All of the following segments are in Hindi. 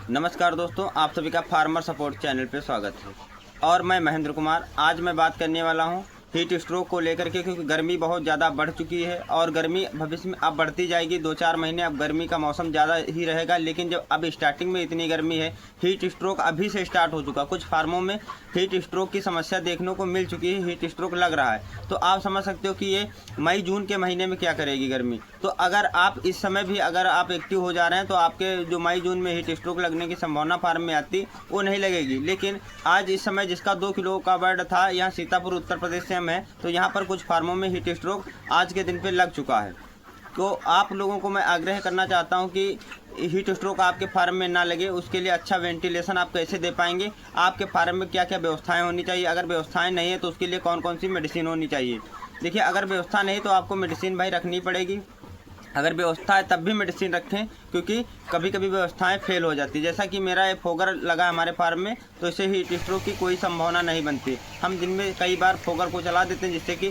नमस्कार दोस्तों, आप सभी का फार्मर सपोर्ट चैनल पे स्वागत है। और मैं महेंद्र कुमार आज मैं बात करने वाला हूँ हीट स्ट्रोक को लेकर के, क्योंकि गर्मी बहुत ज़्यादा बढ़ चुकी है और गर्मी भविष्य में अब बढ़ती जाएगी। 2-4 महीने अब गर्मी का मौसम ज़्यादा ही रहेगा, लेकिन जब अब स्टार्टिंग में इतनी गर्मी है, हीट स्ट्रोक अभी से स्टार्ट हो चुका। कुछ फार्मों में हीट स्ट्रोक की समस्या देखने को मिल चुकी है, हीट स्ट्रोक लग रहा है। तो आप समझ सकते हो कि ये मई जून के महीने में क्या करेगी गर्मी। तो अगर आप इस समय भी अगर आप एक्टिव हो जा रहे हैं तो आपके जो मई जून में हीट स्ट्रोक लगने की संभावना फार्म में आती वो नहीं लगेगी। लेकिन आज इस समय जिसका 2 किलो का बर्ड था, यहाँ सीतापुर उत्तर प्रदेश से हम हैं, तो यहाँ पर कुछ फार्मों में हीट स्ट्रोक आज के दिन पे लग चुका है। तो आप लोगों को मैं आग्रह करना चाहता हूँ कि हीट स्ट्रोक आपके फार्म में ना लगे, उसके लिए अच्छा वेंटिलेशन आप कैसे दे पाएंगे, आपके फार्म में क्या क्या व्यवस्थाएं होनी चाहिए, अगर व्यवस्थाएं नहीं है तो उसके लिए कौन कौन सी मेडिसिन होनी चाहिए। देखिए, अगर व्यवस्था नहीं तो आपको मेडिसिन भाई रखनी पड़ेगी। अगर व्यवस्था है तब भी मेडिसिन रखें, क्योंकि कभी कभी व्यवस्थाएं फेल हो जाती है। जैसा कि मेरा एक फोगर लगा हमारे फार्म में, तो इससे हीट स्ट्रोक की कोई संभावना नहीं बनती। हम दिन में कई बार फोगर को चला देते हैं, जिससे कि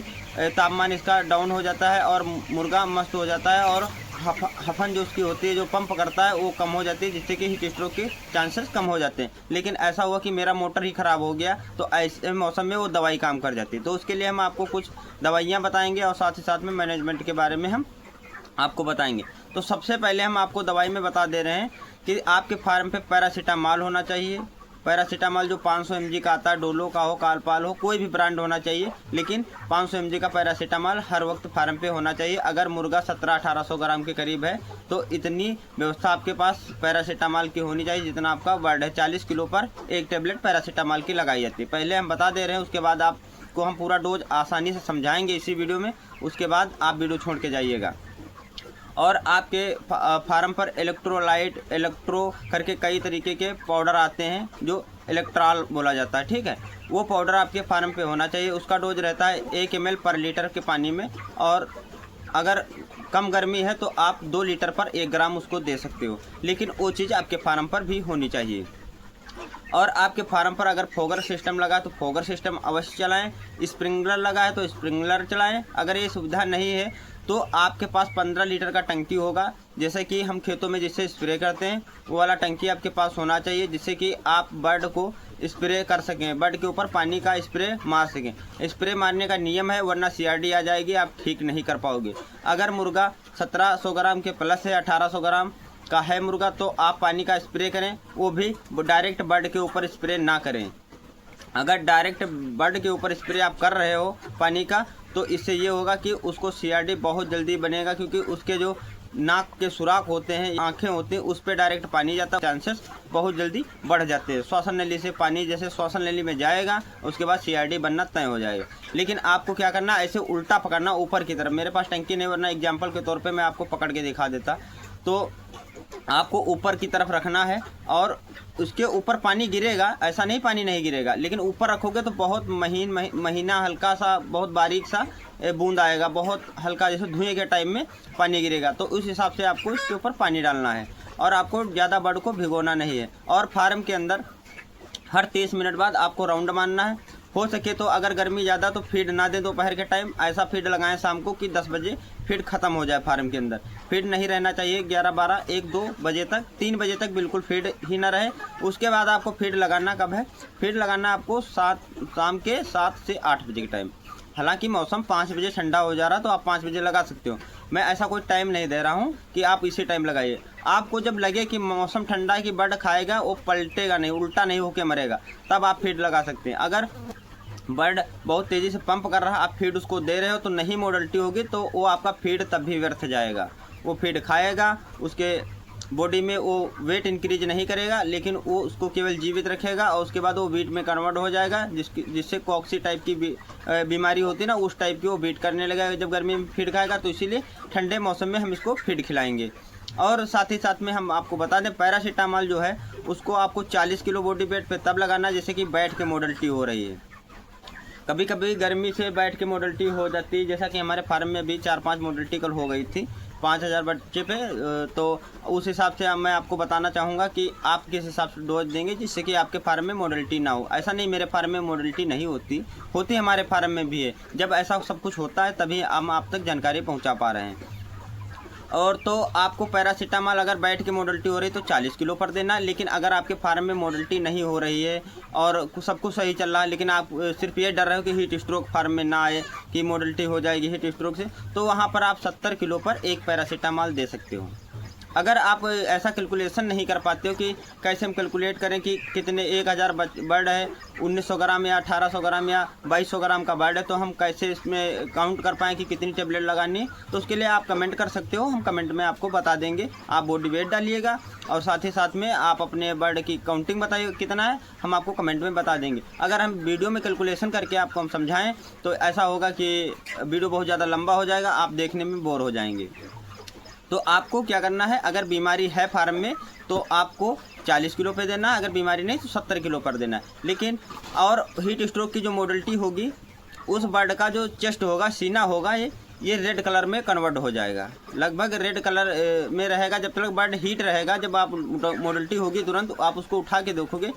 तापमान इसका डाउन हो जाता है और मुर्गा मस्त हो जाता है और हफन जो उसकी होती है, जो पंप करता है, वो कम हो जाती है, जिससे कि हीट स्ट्रोक के चांसेस कम हो जाते हैं। लेकिन ऐसा हुआ कि मेरा मोटर ही ख़राब हो गया, तो ऐसे मौसम में वो दवाई काम कर जाती है। तो उसके लिए हम आपको कुछ दवाइयाँ बताएंगे और साथ ही साथ में मैनेजमेंट के बारे में हम आपको बताएंगे। तो सबसे पहले हम आपको दवाई में बता दे रहे हैं कि आपके फार्म पे पैरासीटामॉल होना चाहिए। पैरासीटामॉल जो 500 mg का आता है, डोलो का हो, कालपाल हो, कोई भी ब्रांड होना चाहिए, लेकिन 500 mg का पैरासीटामॉल हर वक्त फार्म पे होना चाहिए। अगर मुर्गा 1700-1800 ग्राम के करीब है तो इतनी व्यवस्था आपके पास पैरासीटामॉल की होनी चाहिए जितना आपका बर्ड है। 40 किलो पर एक टेबलेट पैरासीटामॉल की लगाई जाती है। पहले हम बता दे रहे हैं, उसके बाद आपको हम पूरा डोज आसानी से समझाएंगे इसी वीडियो में, उसके बाद आप वीडियो छोड़ के जाइएगा। और आपके फार्म पर इलेक्ट्रोलाइट, इलेक्ट्रो करके कई तरीके के पाउडर आते हैं जो इलेक्ट्रॉल बोला जाता है, ठीक है। वो पाउडर आपके फार्म पे होना चाहिए। उसका डोज रहता है 1 ml पर लीटर के पानी में, और अगर कम गर्मी है तो आप 2 लीटर पर 1 ग्राम उसको दे सकते हो, लेकिन वो चीज़ आपके फार्म पर भी होनी चाहिए। और आपके फार्म पर अगर फोगर सिस्टम लगा तो फोगर सिस्टम अवश्य चलाएं। स्प्रिंकलर लगा है तो स्प्रिंकलर चलाएं। अगर ये सुविधा नहीं है तो आपके पास 15 लीटर का टंकी होगा, जैसे कि हम खेतों में जिससे स्प्रे करते हैं, वो वाला टंकी आपके पास होना चाहिए, जिससे कि आप बर्ड को स्प्रे कर सकें, बर्ड के ऊपर पानी का स्प्रे मार सकें। स्प्रे मारने का नियम है, वरना CRD आ जाएगी, आप ठीक नहीं कर पाओगे। अगर मुर्गा 1700 ग्राम के प्लस है, 1800 ग्राम का है मुर्गा, तो आप पानी का स्प्रे करें, वो भी डायरेक्ट बर्ड के ऊपर स्प्रे ना करें। अगर डायरेक्ट बर्ड के ऊपर स्प्रे आप कर रहे हो पानी का, तो इससे ये होगा कि उसको CRD बहुत जल्दी बनेगा, क्योंकि उसके जो नाक के सुराख होते हैं, आंखें होती हैं, उस पर डायरेक्ट पानी जाता है, चांसेस बहुत जल्दी बढ़ जाते हैं। श्वसन नली से पानी जैसे श्वसन नली में जाएगा, उसके बाद CRD बनना तय हो जाएगा। लेकिन आपको क्या करना, ऐसे उल्टा पकड़ना ऊपर की तरफ। मेरे पास टंकी नहीं, वरना एग्जाम्पल के तौर पर मैं आपको पकड़ के दिखा देता। तो आपको ऊपर की तरफ रखना है और उसके ऊपर पानी गिरेगा, ऐसा नहीं पानी नहीं गिरेगा, लेकिन ऊपर रखोगे तो बहुत महीना हल्का सा, बहुत बारीक सा बूंद आएगा, बहुत हल्का, जैसे धुएं के टाइम में पानी गिरेगा। तो उस हिसाब से आपको इसके ऊपर पानी डालना है और आपको ज़्यादा बर्ड को भिगोना नहीं है। और फार्म के अंदर हर 30 मिनट बाद आपको राउंड मारना है। हो सके तो अगर गर्मी ज़्यादा तो फीड ना दें दोपहर के टाइम, ऐसा फीड लगाएं शाम को कि 10 बजे फीड ख़त्म हो जाए फार्म के अंदर। फीड नहीं रहना चाहिए 11, 12, 1, 2 बजे तक, 3 बजे तक बिल्कुल फीड ही ना रहे। उसके बाद आपको फीड लगाना कब है, फीड लगाना आपको शाम के 7 से 8 बजे के टाइम। हालांकि मौसम 5 बजे ठंडा हो जा रहा है तो आप 5 बजे लगा सकते हो। मैं ऐसा कोई टाइम नहीं दे रहा हूँ कि आप इसी टाइम लगाइए। आपको जब लगे कि मौसम ठंडा है कि बर्ड खाएगा, वो पलटेगा नहीं, उल्टा नहीं होके मरेगा, तब आप फीड लगा सकते हैं। अगर बर्ड बहुत तेज़ी से पंप कर रहा है, आप फीड उसको दे रहे हो, तो नहीं मोडल्टी होगी, तो वो आपका फीड तब भी व्यर्थ जाएगा। वो फीड खाएगा, उसके बॉडी में वो वेट इंक्रीज नहीं करेगा, लेकिन वो उसको केवल जीवित रखेगा और उसके बाद वो वीट में कन्वर्ट हो जाएगा, जिससे कॉक्सी टाइप की बीमारी होती है ना, उस टाइप की वो वीट करने लगेगा जब गर्मी में फीड खाएगा। तो इसीलिए ठंडे मौसम में हम इसको फीड खिलाएंगे। और साथ ही साथ में हम आपको बता दें, पैरासीटामॉल जो है उसको आपको 40 किलो बॉडी वेट पे तब लगाना जैसे कि बैठ के मोडल्टी हो रही है। कभी कभी गर्मी से बैठ के मोडल्टी हो जाती है, जैसा कि हमारे फार्म में भी 4-5 मोडल्टी कल हो गई थी 5000 बच्चे पे। तो उस हिसाब से मैं आपको बताना चाहूँगा कि आप किस हिसाब से डोज देंगे जिससे कि आपके फार्म में मोडल्टी ना हो। ऐसा नहीं मेरे फार्म में मोडल्टी नहीं होती, हमारे फार्म में भी है। जब ऐसा सब कुछ होता है तभी हम आप तक जानकारी पहुँचा पा रहे हैं। और तो आपको पैरासीटामॉल अगर बैठ के मोडलिटी हो रही है तो 40 किलो पर देना। लेकिन अगर आपके फार्म में मोडलिटी नहीं हो रही है और सब कुछ सही चल रहा है, लेकिन आप सिर्फ ये डर रहे हो कि हीट स्ट्रोक फार्म में ना आए, कि मोडलिटी हो जाएगी हीट स्ट्रोक से, तो वहाँ पर आप 70 किलो पर एक पैरासीटामॉल दे सकते हो। अगर आप ऐसा कैलकुलेशन नहीं कर पाते हो कि कैसे हम कैलकुलेट करें कि कितने 1000 बर्ड है, 1900 ग्राम या 1800 ग्राम या 2200 ग्राम का बर्ड है, तो हम कैसे इसमें काउंट कर पाएँ कि कितनी टेबलेट लगानी है, तो उसके लिए आप कमेंट कर सकते हो। हम कमेंट में आपको बता देंगे। आप बॉडी वेट डालिएगा और साथ ही साथ में आप अपने बर्ड की काउंटिंग बताइए कितना है, हम आपको कमेंट में बता देंगे। अगर हम वीडियो में कैलकुलेशन करके आपको हम समझाएँ तो ऐसा होगा कि वीडियो बहुत ज़्यादा लंबा हो जाएगा, आप देखने में बोर हो जाएंगे। तो आपको क्या करना है, अगर बीमारी है फार्म में तो आपको 40 किलो पे देना, अगर बीमारी नहीं तो 70 किलो पर देना है। लेकिन और हीट स्ट्रोक की जो मोडलिटी होगी, उस बर्ड का जो चेस्ट होगा, सीना होगा, ये रेड कलर में कन्वर्ट हो जाएगा, लगभग रेड कलर में रहेगा। जब तक बर्ड हीट रहेगा, जब आप मोडलिटी होगी तुरंत आप उसको उठा के देखोगे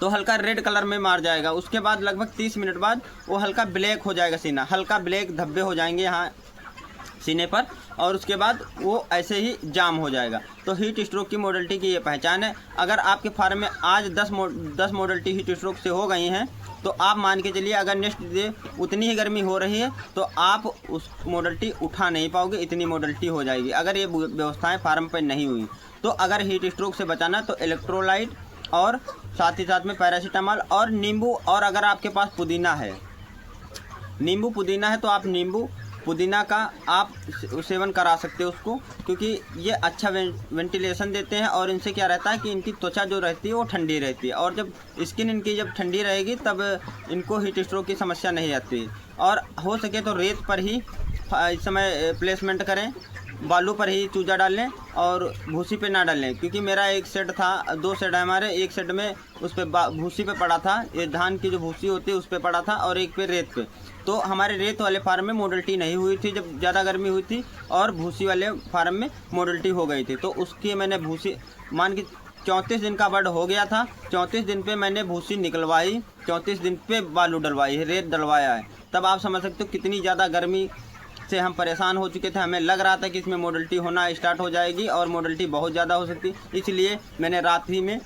तो हल्का रेड कलर में मार जाएगा। उसके बाद लगभग 30 मिनट बाद वो हल्का ब्लैक हो जाएगा, सीना हल्का ब्लैक धब्बे हो जाएंगे यहाँ सीने पर, और उसके बाद वो ऐसे ही जाम हो जाएगा। तो हीट स्ट्रोक की मोडलिटी की ये पहचान है। अगर आपके फार्म में आज 10 मोडलिटी हीट स्ट्रोक से हो गई हैं तो आप मान के चलिए अगर नेक्स्ट डे उतनी ही गर्मी हो रही है तो आप उस मोडलिटी उठा नहीं पाओगे, इतनी मोडलिटी हो जाएगी अगर ये व्यवस्थाएं फार्म पर नहीं हुई। तो अगर हीट स्ट्रोक से बचाना तो इलेक्ट्रोलाइट और साथ ही साथ में पैरासीटामॉल और नींबू, और अगर आपके पास पुदीना है, नींबू पुदीना है तो आप नींबू पुदीना का आप सेवन करा सकते हो उसको, क्योंकि ये अच्छा वेंटिलेशन देते हैं और इनसे क्या रहता है कि इनकी त्वचा जो रहती है वो ठंडी रहती है, और जब स्किन इनकी जब ठंडी रहेगी तब इनको हीट स्ट्रोक की समस्या नहीं आती। और हो सके तो रेत पर ही इस समय प्लेसमेंट करें, बालू पर ही चूजा डाल लें और भूसी पे ना डालें, क्योंकि मेरा एक सेट था, 2 सेट है हमारे, एक सेट में उस पर भूसी पे पड़ा था, ये धान की जो भूसी होती है उस पर पड़ा था, और एक पे रेत पे। तो हमारे रेत वाले फार्म में मोडलिटी नहीं हुई थी जब ज़्यादा गर्मी हुई थी, और भूसी वाले फार्म में मोडलिटी हो गई थी। तो उसकी मैंने भूसी मान के 34 दिन का बर्ड हो गया था, 34 दिन पे मैंने भूसी निकलवाई, 34 दिन पे बालू डलवाई है, रेत डलवाया है। तब आप समझ सकते हो कितनी ज़्यादा गर्मी से हम परेशान हो चुके थे। हमें लग रहा था कि इसमें मोडलिटी होना स्टार्ट हो जाएगी और मोडलिटी बहुत ज़्यादा हो सकती, इसलिए मैंने रात ही में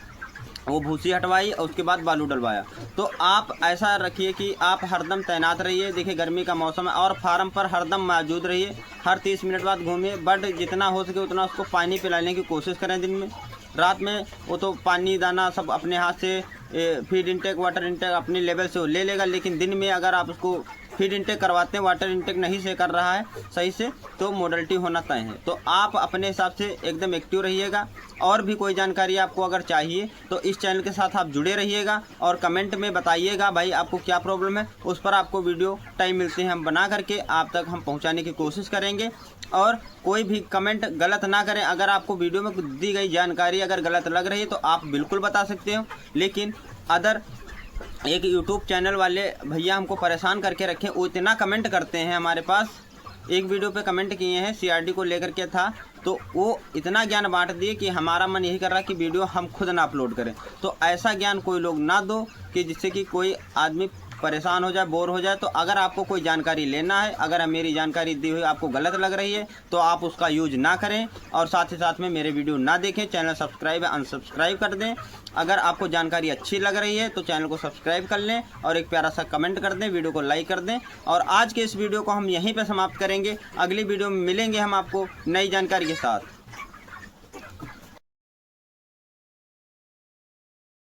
वो भूसी हटवाई और उसके बाद बालू डलवाया। तो आप ऐसा रखिए कि आप हरदम तैनात रहिए। देखिए गर्मी का मौसम है और फार्म पर हरदम मौजूद रहिए, हर 30 मिनट बाद घूमिए। बर्ड जितना हो सके उतना उसको पानी पिलाने की कोशिश करें दिन में। रात में वो तो पानी दाना सब अपने हाथ से फीड इंटेक वाटर इंटेक अपने लेवल से वो ले लेगा, लेकिन दिन में अगर आप उसको फीड इंटेक करवाते हैं, वाटर इंटेक नहीं से कर रहा है सही से, तो मोडलिटी होना तय है। तो आप अपने हिसाब से एकदम एक्टिव रहिएगा। और भी कोई जानकारी आपको अगर चाहिए तो इस चैनल के साथ आप जुड़े रहिएगा और कमेंट में बताइएगा भाई आपको क्या प्रॉब्लम है। उस पर आपको वीडियो टाइम मिलते हैं हम बना करके आप तक हम पहुंचाने की कोशिश करेंगे। और कोई भी कमेंट गलत ना करें। अगर आपको वीडियो में दी गई जानकारी अगर गलत लग रही है तो आप बिल्कुल बता सकते हो, लेकिन अदर एक यूट्यूब चैनल वाले भैया हमको परेशान करके रखें, वो इतना कमेंट करते हैं। हमारे पास एक वीडियो पे कमेंट किए हैं, सीआरडी को लेकर के था, तो वो इतना ज्ञान बांट दिए कि हमारा मन यही कर रहा है कि वीडियो हम खुद ना अपलोड करें। तो ऐसा ज्ञान कोई लोग ना दो कि जिससे कि कोई आदमी परेशान हो जाए, बोर हो जाए। तो अगर आपको कोई जानकारी लेना है, अगर मेरी जानकारी दी हुई आपको गलत लग रही है तो आप उसका यूज ना करें और साथ ही साथ में मेरे वीडियो ना देखें। चैनल सब्सक्राइब अनसब्सक्राइब कर दें। अगर आपको जानकारी अच्छी लग रही है तो चैनल को सब्सक्राइब कर लें और एक प्यारा सा कमेंट कर दें, वीडियो को लाइक कर दें। और आज के इस वीडियो को हम यहीं पर समाप्त करेंगे। अगली वीडियो में मिलेंगे हम आपको नई जानकारी के साथ।